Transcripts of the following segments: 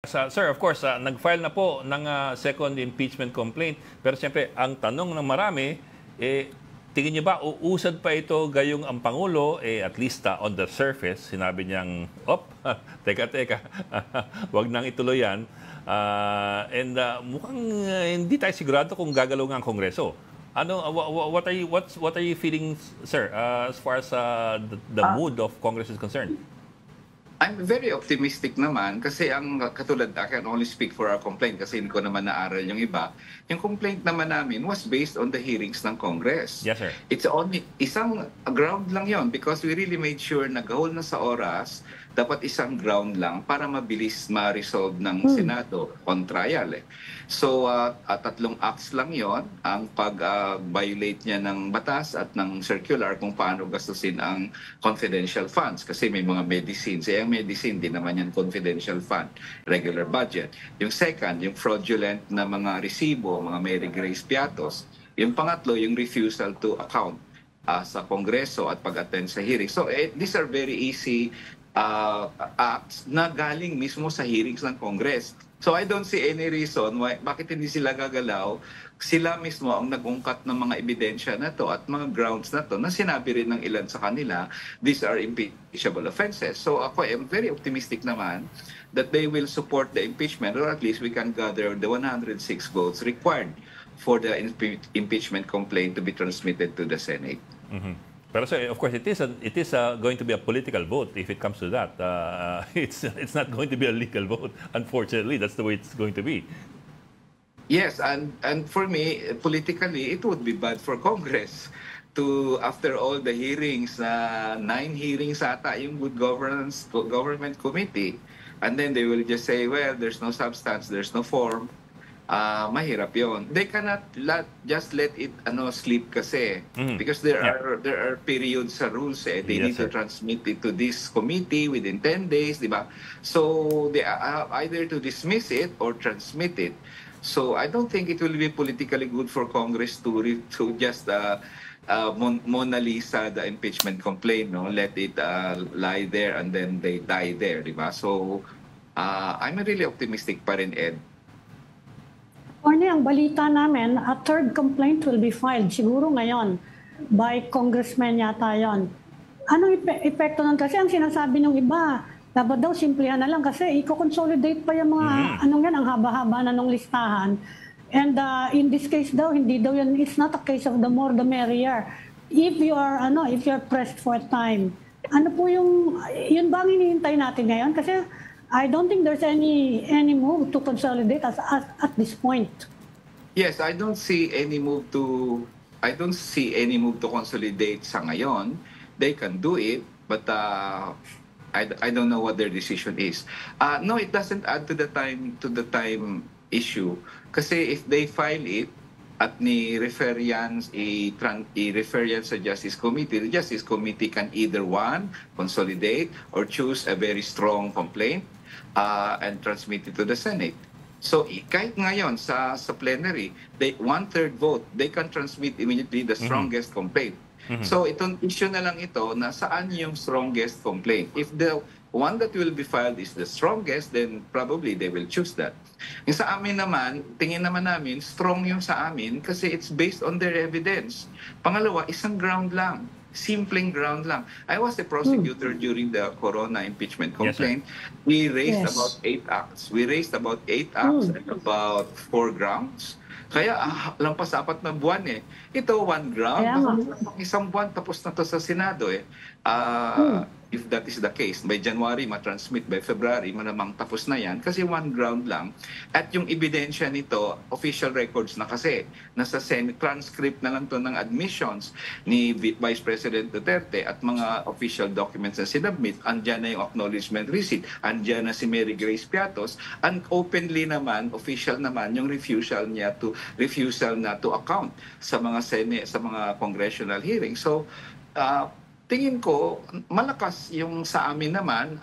Sir, of course, nag-file na po ng second impeachment complaint. Pero siyempre, ang tanong ng marami, tingin niyo ba uusad pa ito gayong ang Pangulo, at least on the surface, sinabi niyang, teka, wag nang ituloy yan. Mukhang hindi tayo sigurado kung gagalaw nga ang Kongreso. What are you feeling, sir, as far as the mood of Congress is concerned? I'm very optimistic naman kasi ang katulad, I can only speak for our complaint kasi hindi ko naman naaral yung iba. Yung complaint naman namin was based on the hearings ng Congress. Yes, sir. It's only isang ground lang yon because we really made sure na gahol na sa oras, dapat isang ground lang para mabilis ma-resolve ng Senado on trial. So, tatlong acts lang yon ang pag-violate niya ng batas at ng circular kung paano gastusin ang confidential funds kasi may mga medicines. Ang medicine, din naman yan confidential fund, regular budget. Yung second, yung fraudulent na mga resibo, mga Mary Grace Piatos. Yung pangatlo, yung refusal to account sa Kongreso at pag-attend sa hearing. So, these are very easy acts na galing mismo sa hearings ng Congress. So I don't see any reason why bakit hindi sila gagalaw. Sila mismo ang nag-ungkat ng mga ebidensya na to at mga grounds na to na sinabi rin ng ilan sa kanila, these are impeachable offenses. So ako am very optimistic naman that they will support the impeachment or at least we can gather the 106 votes required for the impeachment complaint to be transmitted to the Senate. Mm-hmm. Pero sir, of course, it is going to be a political vote if it comes to that. It's not going to be a legal vote. Unfortunately, that's the way it's going to be. Yes, and for me, politically, it would be bad for Congress to, after all the hearings, 9 hearings ata yung Good Governance Government Committee, and then they will just say, well, there's no substance, there's no form. Mahirap yon. They cannot just let it sleep kasi because there are periods sa rules they need to transmit it to this committee within 10 days, di ba? So they are either to dismiss it or transmit it. So I don't think it will be politically good for Congress to just Mona Lisa the impeachment complaint, no? Let it lie there and then they die there, di ba? So I'm really optimistic pa rin, Ed. Orne, ang balita namin, a third complaint will be filed siguro ngayon by congressman yata yon. Anong epekto nun? Kasi ang sinasabi ng iba, dapat daw simplihan na lang kasi i-consolidate pa yung mga ang haba-haba na nung listahan. And in this case daw, hindi daw yan, it's not a case of the more the merrier. If you are pressed for time, ano po yun ba ang hinihintay natin ngayon? Kasi I don't think there's any move to consolidate at this point. Yes, I don't see any move to consolidate sa ngayon. They can do it, but I don't know what their decision is. No, it doesn't add to the time issue. Kasi if they file it at i-refer yan sa Justice Committee, the Justice Committee can either consolidate or choose a very strong complaint and transmit it to the Senate. So kahit ngayon sa plenary, 1/3 vote, they can transmit immediately the strongest complaint. So itong issue na lang ito na saan yung strongest complaint. If the one that will be filed is the strongest, then probably they will choose that. Yung sa amin naman, tingin naman namin, strong yung sa amin kasi it's based on their evidence. Pangalawa, isang ground lang. Simpleng ground lang. I was a prosecutor during the Corona impeachment complaint. Yes, we raised about 8 acts. And about 4 grounds. Kaya lampas 4 na buwan Ito 1 ground. Isang buwan tapos na to sa Senado If that is the case, by January matransmit, by February malamang tapos na yan kasi 1 ground lang. At yung ebidensya nito, official records na kasi. Nasa Senate transcript na lang to ng admissions ni Vice President Duterte at mga official documents na sinubmit. Andyan na yung acknowledgement receipt. Andyan na si Mary Grace Piatos. And openly naman, official naman, yung refusal na to account sa mga sa mga congressional hearings. So, tingin ko, malakas yung sa amin naman,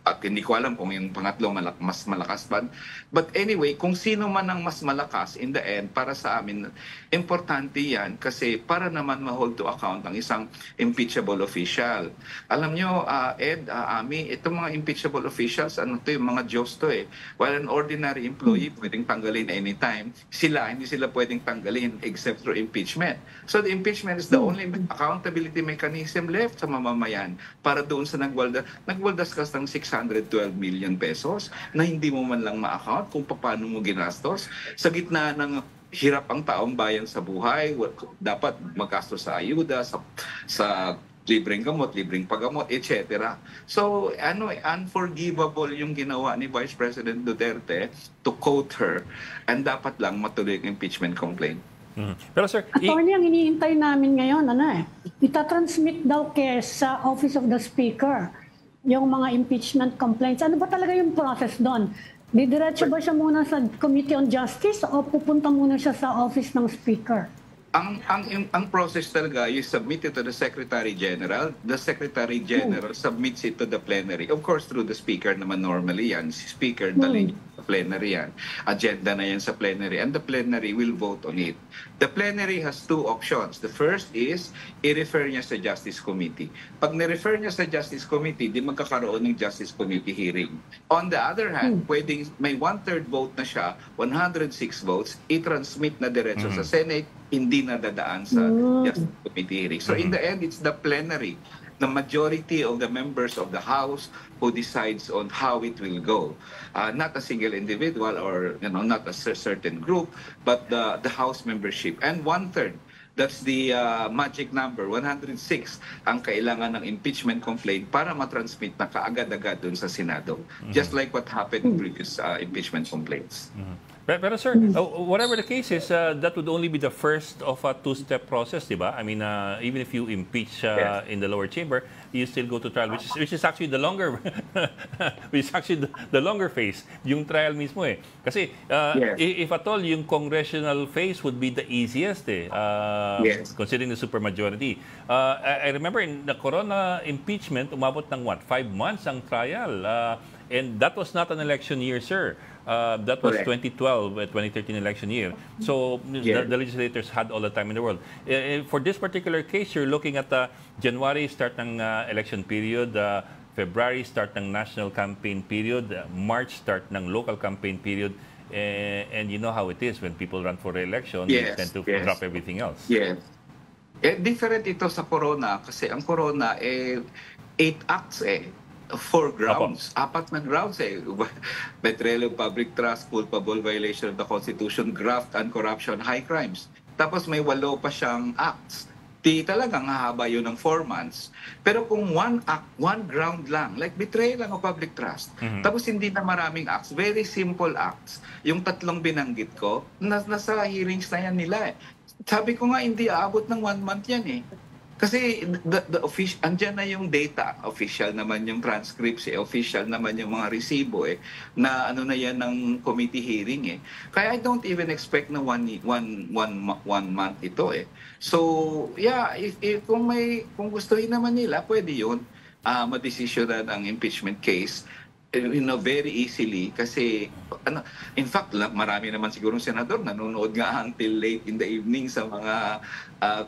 At hindi ko alam kung yung pangatlo mas malakas ba. But anyway, kung sino man ang mas malakas, in the end, para sa amin, importante yan kasi para naman ma-hold to account ang isang impeachable official. Alam nyo, Ed, Ami, itong mga impeachable officials, ano to, yung mga Diyos to eh. While an ordinary employee pwedeng tanggalin anytime, hindi sila pwedeng tanggalin except through impeachment. So the impeachment is the only accountability mechanism left sa mamamayan para doon sa nagwaldas ka ng 612 million pesos na hindi mo man lang ma-account kung paano mo ginastos. Sa gitna ng hirap ang taong bayan sa buhay, dapat maggastos sa ayuda, sa libreng gamot, libreng paggamot, etc. So, unforgivable yung ginawa ni Vice President Duterte, to quote her, and dapat lang matuloy ang impeachment complaint. Pero sir, Attorney, ang iniintay namin ngayon, itatransmit daw sa Office of the Speaker yung mga impeachment complaints. Ano ba talaga yung process doon? Didiretso ba siya muna sa Committee on Justice o pupunta muna siya sa Office ng Speaker? Ang process talaga, you submit it to the Secretary General. The Secretary General submits it to the plenary. Of course, through the Speaker naman normally yan. Si Speaker, dalhin sa plenary yan. Agenda na yan sa plenary. And the plenary will vote on it. The plenary has two options. The first is, i-refer niya sa Justice Committee. Pag ni-refer niya sa Justice Committee, di magkakaroon ng Justice Committee hearing. On the other hand, pwedeng may 1/3 vote na siya, 106 votes, i-transmit na diretso sa Senate, hindi na dadaan sa Justice Committee hearing. So in the end, it's the plenary, the majority of the members of the House who decides on how it will go. Not a single individual or not a certain group, but the House membership. And 1/3, that's the magic number, 106 ang kailangan ng impeachment complaint para matransmit na kaagad-agad dun sa Senado. Just like what happened in previous impeachment complaints. Pero sir, whatever the case is, that would only be the first of a two-step process, di ba? I mean, even if you impeach in the lower chamber, you still go to trial, which is actually the longer, the longer phase, yung trial mismo eh. Kasi if at all, yung congressional phase would be the easiest eh, considering the supermajority. I remember in the Corona impeachment, umabot ng 5 months ang trial. And that was not an election year, sir. That was 2012, 2013 election year. So the legislators had all the time in the world. For this particular case, you're looking at January, start ng election period, February, start ng national campaign period, March, start ng local campaign period. And you know how it is when people run for re-election, they tend to drop everything else. Yes. Different ito sa Corona kasi ang Corona 8 acts 4 grounds. Apat na grounds betrayal of public trust, culpable violation of the Constitution, graft and corruption, high crimes. Tapos may 8 pa siyang acts. Di talagang hahaba yun ng 4 months. Pero kung 1 act, 1 ground lang, like betrayal of public trust, tapos hindi na maraming acts, very simple acts. Yung 3 binanggit ko, nasa hearings na yan nila Sabi ko nga, hindi aabot ng 1 month yan Kasi the official, andyan na yung data, official naman yung transcripts official naman yung mga resibo na na yan ng committee hearing Kaya I don't even expect na one month ito So yeah, if kung gustuhin naman nila, pwede yun madesisyonan ang impeachment case very easily kasi in fact marami naman sigurong senador nanonood nga until late in the evening sa mga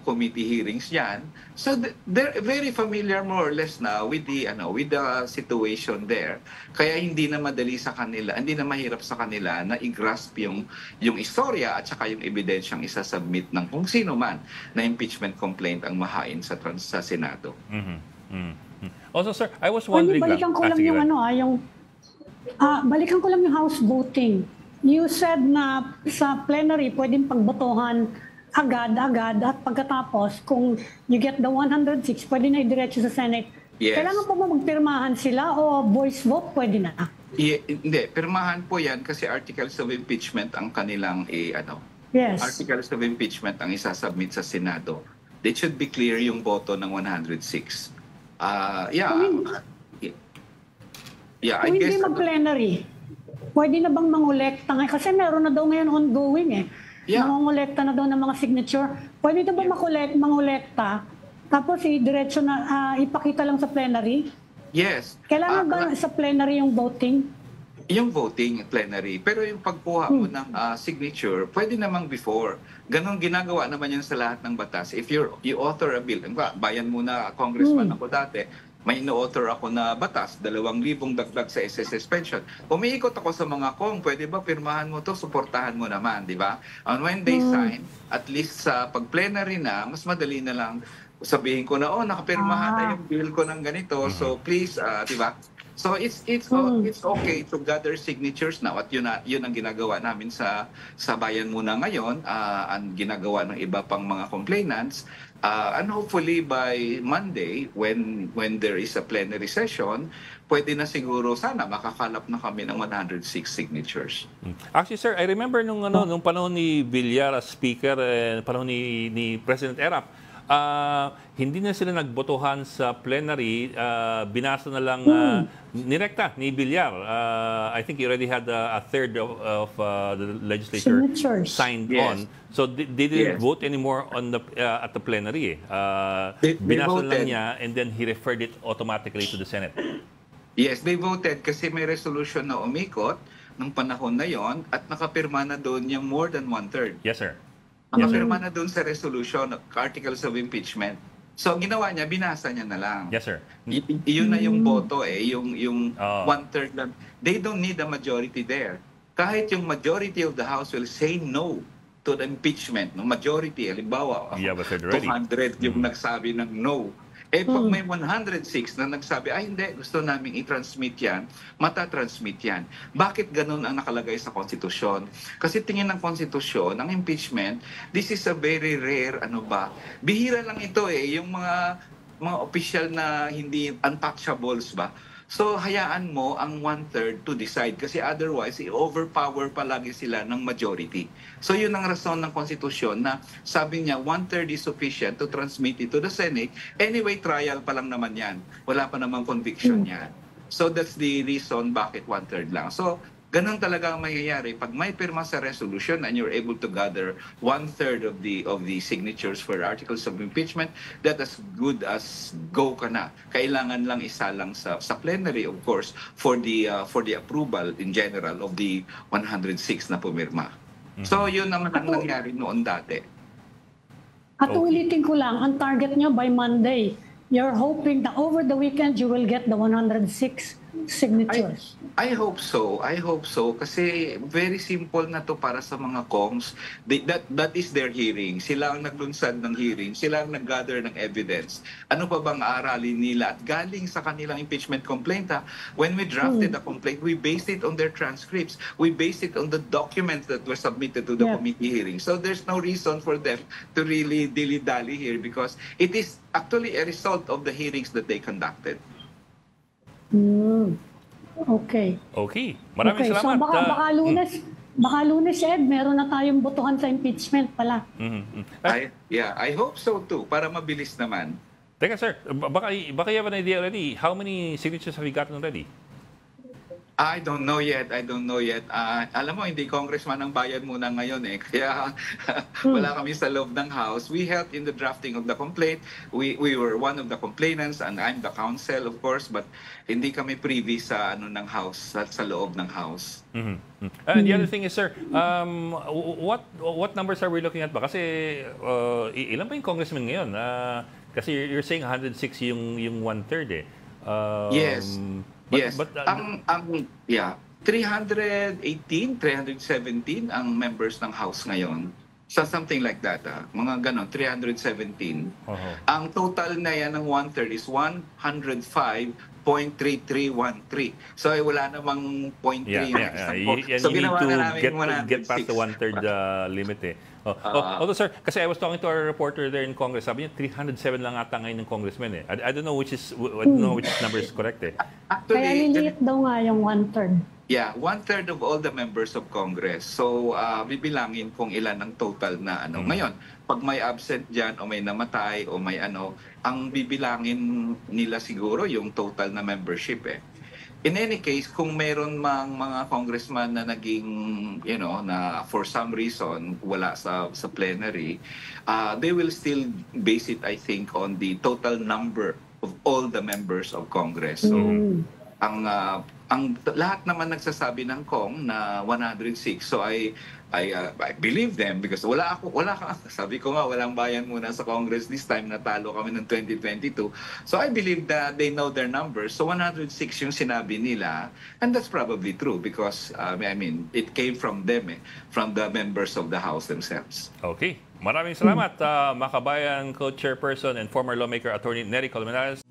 committee hearings yan. So they're very familiar more or less now with the situation there. Kaya hindi na madali sa kanila, hindi na mahirap sa kanila na i-grasp yung istorya at saka yung ebidensyang isasubmit ng kung sino man na impeachment complaint ang mahain sa Senado. Also, sir, I was wondering balikan ko lang yung House voting. You said na sa plenary pwedeng pagbotohan agad-agad at pagkatapos kung you get the 106, pwede na idiretso sa Senate. Yes. Kailangan pa ba magpirmahan sila o voice vote pwede na? Hindi, pirmahan po yan kasi articles of impeachment ang kanilang Yes. Articles of impeachment ang isasubmit sa Senado. It should be clear yung boto ng 106. I guess hindi mag-plenary, pwede na bang mangolekta? Kasi meron na daw ngayon ongoing Mangolekta na daw ng mga signature. Pwede na ba mangolekta tapos diretso na ipakita lang sa plenary? Yes. Kailangan ba sa plenary yung voting? Yung voting plenary. Pero yung pagkuha mo ng signature, pwede namang before. Ganon ginagawa naman yan sa lahat ng batas. If you author a bill, bayan muna, congressman ako dati, may ino-author ako na batas, 2,000 dagdag sa SSS pension. Umiikot ako sa mga kong, pwede ba pirmahan mo to, suportahan mo naman, di ba? And when they sign, at least sa pag-plenary na, mas madali na lang sabihin ko na, nakapirmahan na yung bill ko ng ganito, so please, di ba? So it's okay to gather signatures now at yun ang ginagawa namin sa bayan muna ngayon, ang ginagawa ng iba pang mga complainants, and hopefully by Monday when there is a plenary session, pwede na siguro sana makakalap na kami ng 106 signatures. Actually, sir, I remember nung panahon ni Villar as speaker, panahon ni President Erap, hindi na sila nagbotohan sa plenary, binasa na lang nirekta ni Villar. I think he already had a third of the legislature signatures signed on. So they didn't vote anymore on the at the plenary. Binasa lang niya and then he referred it automatically to the Senate. Yes, they voted kasi may resolution na umikot ng panahon na yon at nakapirma na doon yung more than one-third. Yes, sir. Nakapirma na doon sa resolution, articles of impeachment. So, ang ginawa niya, binasa niya na lang. Yes, sir. Yun na yung boto yung one-third lang. They don't need a majority there. Kahit yung majority of the House will say no to the impeachment, no majority, halimbawa, 200 yung nagsabi ng no. Pag may 106 na nagsabi, hindi, gusto naming i-transmit yan, matatransmit yan. Bakit ganun ang nakalagay sa konstitusyon? Kasi tingin ng konstitusyon, ang impeachment, this is a very rare, bihira lang ito yung mga official na hindi untouchables ba? So, hayaan mo ang one-third to decide kasi otherwise, i-overpower palagi sila ng majority. So, yun ang rason ng konstitusyon na sabi niya, one-third is sufficient to transmit it to the Senate. Anyway, trial pa lang naman yan. Wala pa namang conviction yan. So, that's the reason bakit one-third lang. So, ganun talaga ang mangyayari. Pag may pirma sa resolution and you're able to gather one-third of the signatures for articles of impeachment, that as good as go ka na. Kailangan lang isa lang sa plenary, of course, for the approval in general of the 106 na pumirma. So, yun naman ang nangyari noon dati. At ulitin ko lang, ang target nyo by Monday, you're hoping that over the weekend you will get the 106 signatures. I hope so. I hope so. Kasi very simple na to para sa mga Kongs. That is their hearing. Sila ang naglunsad ng hearing. Sila ang nag-gather ng evidence. Ano pa bang aralin nila? At galing sa kanilang impeachment complaint, when we drafted the complaint, we based it on their transcripts. We based it on the documents that were submitted to the committee hearing. So there's no reason for them to really dilly-dally here because it is actually a result of the hearings that they conducted. Okay. Maraming salamat. So baka Lunes, Ed, meron na tayong botohan sa impeachment pala. I hope so too, para mabilis naman. Teka sir, baka you have an idea already. How many signatures have you gotten already? I don't know yet. Alam mo, hindi congressman ang bayan muna ngayon Kaya wala kami sa loob ng House. We helped in the drafting of the complaint. We were one of the complainants and I'm the counsel, of course, but hindi kami privy sa ng House, sa loob ng House. And the other thing is, sir, what numbers are we looking at ba? Kasi ilan pa yung congressman ngayon? Kasi you're saying 106 yung one-third Yes. But 318, 317 ang members ng House ngayon. So something like that. Mga ganon, 317. Ang total na yan ng one-third is 105.3313. So wala namang 0.3. So you need to get past the one-third limit although sir, kasi I was talking to our reporter there in Congress, sabi niya 307 lang ata ngayon ng congressman I don't know which number is correct Actually, kaya liliit daw nga yung one-third. Yeah, one-third of all the members of Congress. So, bibilangin kung ilan ang total na Ngayon, pag may absent dyan o may namatay o may ang bibilangin nila siguro yung total na membership In any case, kung meron mang mga congressman na naging, na for some reason wala sa plenary, they will still base it, I think, on the total number of all the members of Congress. So, ang lahat naman nagsasabi ng Kong na 106. So I believe them because sabi ko nga walang bayan muna sa Congress this time, natalo kami ng 2022. So I believe that they know their numbers. So 106 yung sinabi nila, and that's probably true because I mean it came from them, from the members of the House themselves. Okay. Maraming salamat, Makabayan Co-Chairperson and former lawmaker Attorney Nery Colmenares.